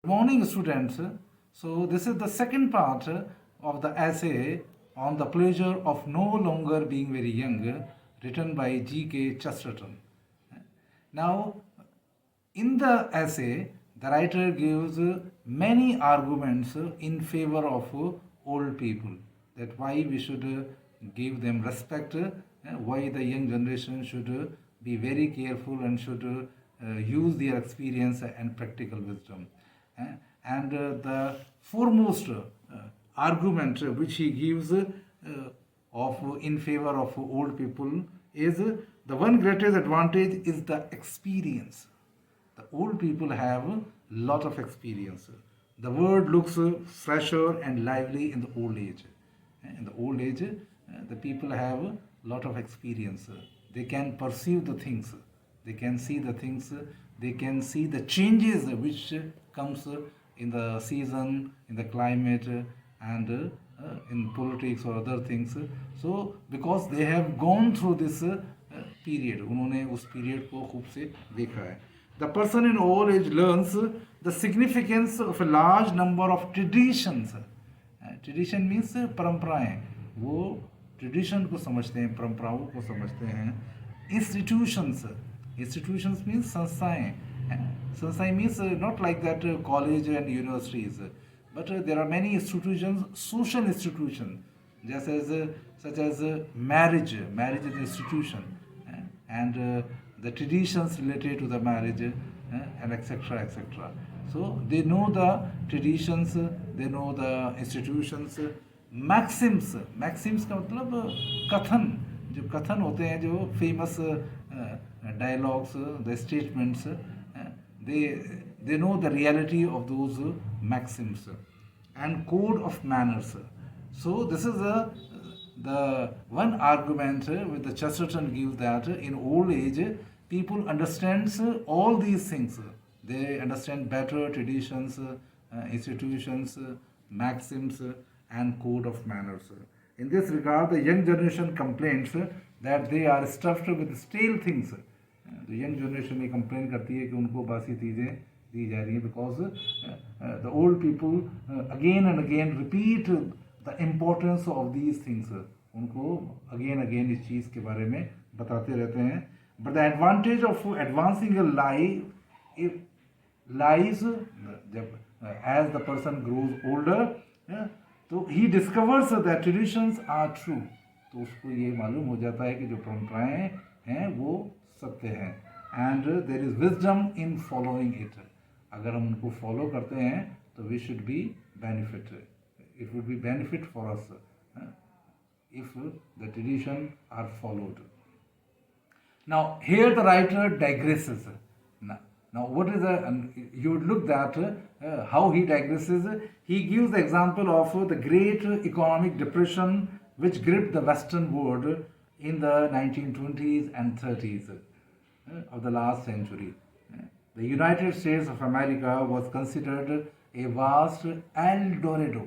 Good morning, students. So, this is the second part of the essay on the pleasure of no longer being very young, written by G.K. Chesterton. Now, in the essay, the writer gives many arguments in favor of old people, that why we should give them respect, why the young generation should be very careful and should use their experience and practical wisdom. And the foremost argument which he gives of in favor of old people is the one greatest advantage is the experience. The old people have a lot of experience. The world looks fresher and lively in the old age. In the old age, the people have a lot of experience. They can perceive the things. They can see the things. They can see the changes which comes in the season, in the climate, and in politics or other things. So, because they have gone through this period, उन्होंने उस period को खूब से देखा है. The person in old age learns the significance of a large number of traditions. Tradition means परंपराएं. वो tradition को समझते हैं, परंपराओं को समझते हैं. Institutions means संस्थाएं. Sanstha means not like that college and universities, but there are many institutions, social institutions, just as such as marriage. Marriage is an institution, and the traditions related to the marriage, and etc. etc. So they know the traditions, they know the institutions, maxims का मतलब कथन, जो कथन होते हैं, जो famous dialogues, the statements, they know the reality of those maxims and code of manners. So this is the one argument with the Chesterton gives, that in old age people understands all these things. They understand better traditions, institutions, maxims, and code of manners. In this regard, the young generation complains that they are stuffed with stale things. The young generation ये complain करती है कि उनको बासी चीज़ें दी जा रही हैं, because the old people again and again repeat the importance of these things. उनको again इस चीज़ के बारे में बताते रहते हैं. But the advantage of advancing a lies जब as the person grows older, तो he discovers that traditions are true. तो उसको ये मालूम हो जाता है कि जो परंपराएं हैं वो सत्य हैं, and there is wisdom in following it. अगर हम उनको फॉलो करते हैं तो we should be benefit. It would be benefit for us if the tradition are followed. Now here the writer digresses. Now what is you would look at how he digresses. He gives the example of the great economic depression which gripped the Western world in the 1920s and 30s of the last century. The United States of America was considered a vast El Dorado.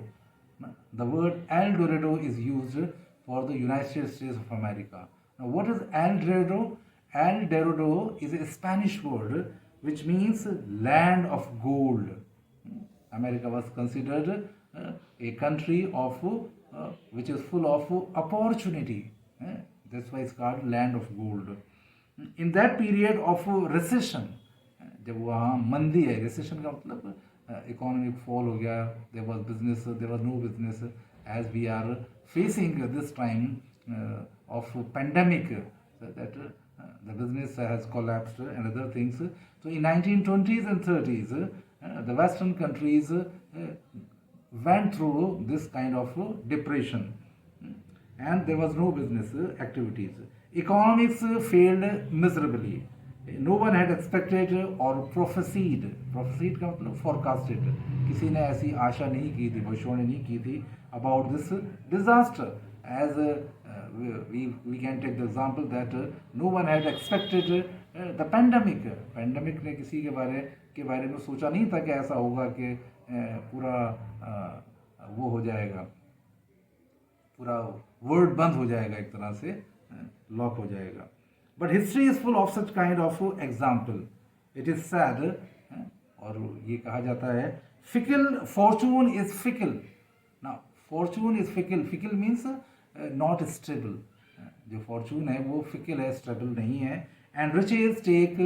The word El Dorado is used for the United States of America. Now, what is El Dorado? El Dorado is a Spanish word which means land of gold. America was considered a country of which is full of opportunity. That's why it's called land of gold. In that period of recession, जब वहाँ मंदी है, recession का मतलब economic fall हो गया, there was no business, as we are facing this time of pandemic, that the business has collapsed and other things. So in 1920s and 30s, the Western countries went through this kind of depression, and there was no business activities. Economics failed miserably. No one had expected or prophesied. Prophesied का मतलब forecasted. किसी ने ऐसी आशा नहीं की थी, भविष्यवाणी नहीं की थी about this disaster. As we can take the example that no one had expected the pandemic. Pandemic ने किसी के बारे में सोचा नहीं था कि ऐसा होगा कि पूरा वो हो जाएगा, पूरा वर्ल्ड बंद हो जाएगा, एक तरह से लॉक हो जाएगा. But history is full of such kind of example. It is sad और ये कहा जाता है fickle fortune is fickle. Now fortune is fickle. Fickle means not stable. जो फॉर्चून है वो फिकल है, स्टेबल नहीं है. And riches take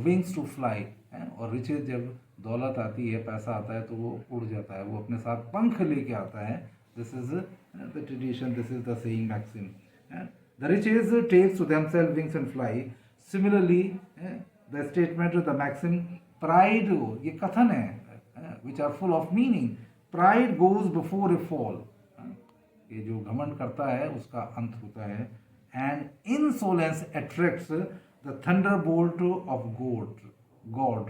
wings to fly. और रिचेज जब दौलत आती है, पैसा आता है, तो वो उड़ जाता है, वो अपने साथ पंख लेके आता है. This is the tradition, this is the saying maxim. The riches takes to themselves wings and fly. Similarly the statement, the maxim, pride, ये कथन है which are full of meaning. Pride goes before a fall. ये जो घमंड करता है उसका अंत होता है. And insolence attracts the thunderbolt of God.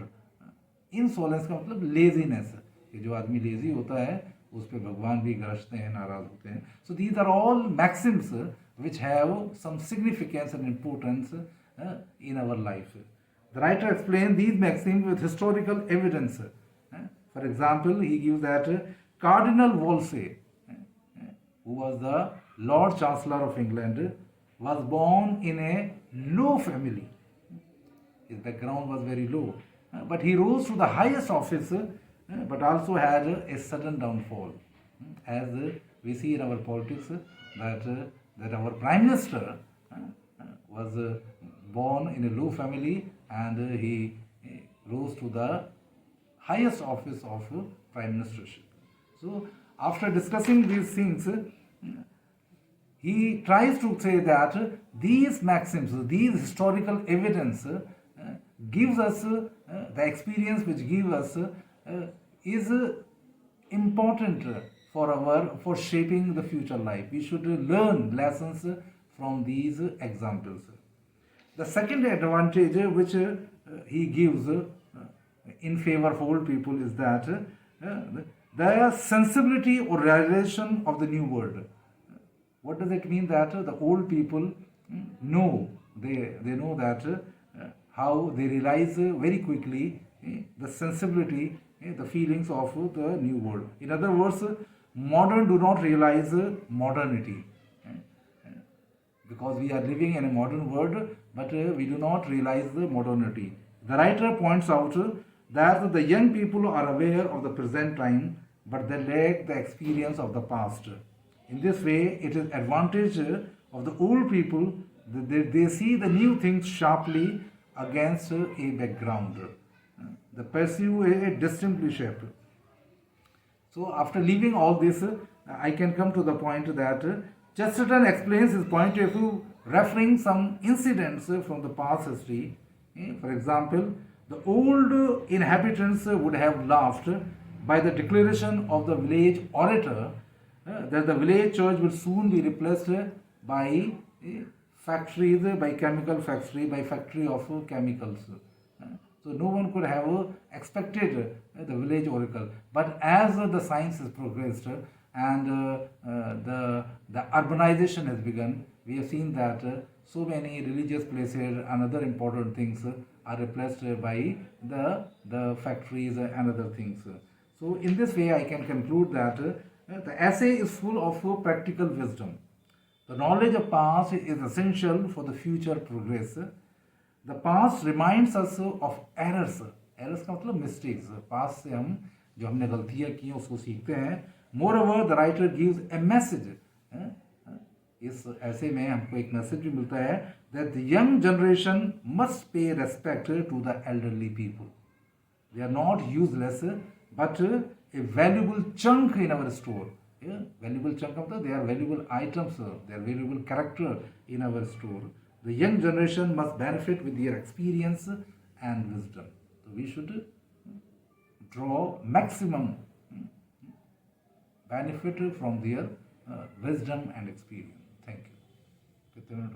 Insolence का मतलब लेजीनेस. ये जो आदमी लेजी होता है उस पर भगवान भी गरजते हैं, नाराज होते हैं. So these are all maxims which have some significance and importance in our life. The writer explains these maxims with historical evidence. For example, he gives that Cardinal Wolsey, who was the Lord Chancellor of England, was born in a low family. His background was very low, but he rose to the highest office, but also had a sudden downfall. As we see in our politics, that our Prime Minister was born in a low family, and he rose to the highest office of Prime Ministership. So, after discussing these things, he tries to say that these maxims, these historical evidence gives us the experience which gives us is important for shaping the future life. We should learn lessons from these examples. The second advantage which he gives in favor of old people is that the sensibility or realization of the new world. What does it mean? That the old people know, they know that how they realize very quickly the sensibility, the feelings of the new world. In other words, modern do not realize modernity, because we are living in a modern world, but we do not realize the modernity. The writer points out that the young people are aware of the present time, but they lack the experience of the past. In this way, it is advantage of the old people that they see the new things sharply against a background. They pursue a distinctly shape. So after leaving all this, I can come to the point that Chesterton explains his point of view referring some incidents from the past history. For example, the old inhabitants would have laughed by the declaration of the village orator that the village church will soon be replaced by factories, by chemical factory, by factory of chemicals. So no one could have expected the village oracle. But as the science has progressed and the urbanization has begun, we have seen that so many religious places and other important things are replaced by the factories and other things. So in this way, I can conclude that the essay is full of practical wisdom. The knowledge of past is essential for the future progress. The past reminds us of errors. Errors का मतलब mistakes. Past से हम जो हमने गलतियाँ की हैं उसको सीखते हैं. Moreover, the writer gives a message. इस ऐसे में हमको एक मैसेज भी मिलता है that the young generation must pay respect to the elderly people. They are not useless, but a valuable chunk in our store. Valuable chunk of they are valuable items, they are valuable character in our store. The young generation must benefit with their experience and wisdom. So we should draw maximum benefit from their wisdom and experience. Thank you.